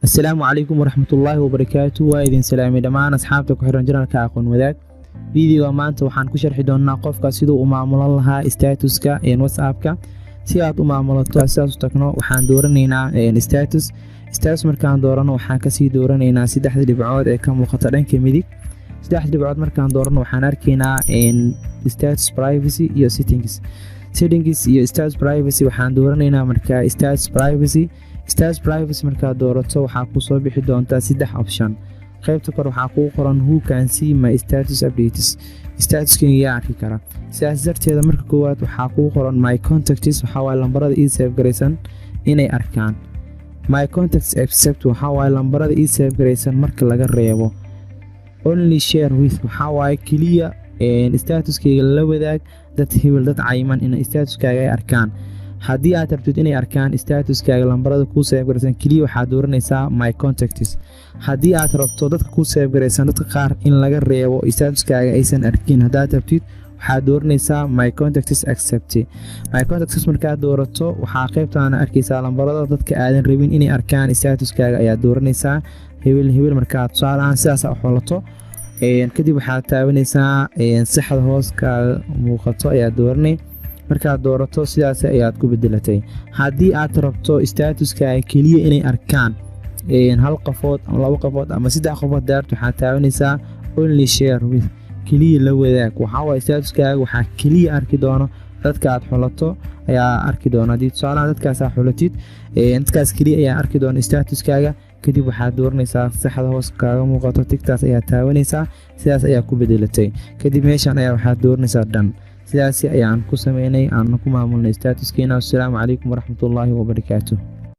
السلام عليكم ورحمة الله وبركاته. وإذن سلامي دمان أصحابتك وحرن جرانك أخوان وذاك فيديو maanta waxaan ku sharxi doonaa qofka sidoo uu maamulan lahaa statuska WhatsApp-ka si aad u maamulato asaas tagno waxaan dooranaynaa status markaan doorano waxaan ka sii dooranaynaa saddexda dhibcood ee ka muuqata dhanka midig saddexda dhibcood markaan doorano waxaan arkaynaa status privacy iyo settings iyo status privacy waxaan dooranaynaa marka status privacy markaa doorato waxaa ku soo bixi doontaa saddex option qaybta kor waxaa ku qoran who can see my status updates statuskayga yaa arki kara sidaas darteeda marka koowaad waxaa ku qoran my contacts waxaa waaye lambarada ii save garaysan inay arkaan my contacts except waxaa waaye lambarada ii save garaysan marka laga reebo only share with waxaa waaye keliya statuskayga la wadaag dad hebel dad cayiman in statuskaaga ay arkaan haddii aad rabtid inay arkaan statuskaaga lambarada kuu save garaysan keliya waxaad dooranaysaa my contacts haddii aad rabto dadka kuu save garaysan dadka qaar in laga reebo statuskaaga aysan arkin haddaad rabtid waxaad dooranaysaa my contacts accept my contacts markaad doorato waxaa qaybtaana arkaysaa lambarada dadka aadan rabin inay arkaan statuskaaga ayaad dooranaysaa hebel markaad tusaalahaan sidaas u xulato kadib waxaad taabanaysaa saxda hoos ka muuqato ayaad dooranay markaad doorato sidaas ayaad ku bedelatay haddii aad rabto statuskaaga keliya inay arkaan hal qofood ama laba qofood ama saddex qofood daarto waxaad taabanaysaa only share with keliya la wadaag waxaa waaye statuskaaga waxaa keliya arki doono dadka aad xulato ayaa arki doona haddii tusaalaha dadkaasaa xulatid dadkaas keliya ayaa arki doona statuskaaga kadib waxaad dooranaysaa saxda hoos kaaga muuqato tigtaas ayaa taabanaysaa sidaas ayaa ku bedelatay kadib meeshan ayaa waxaad dooranaysaa dhan sidaasi ayaan ku sameynay aan ku maamulnay statuskeena. Assalaamu calaykum waraxmatullaahi wabarakaatuh.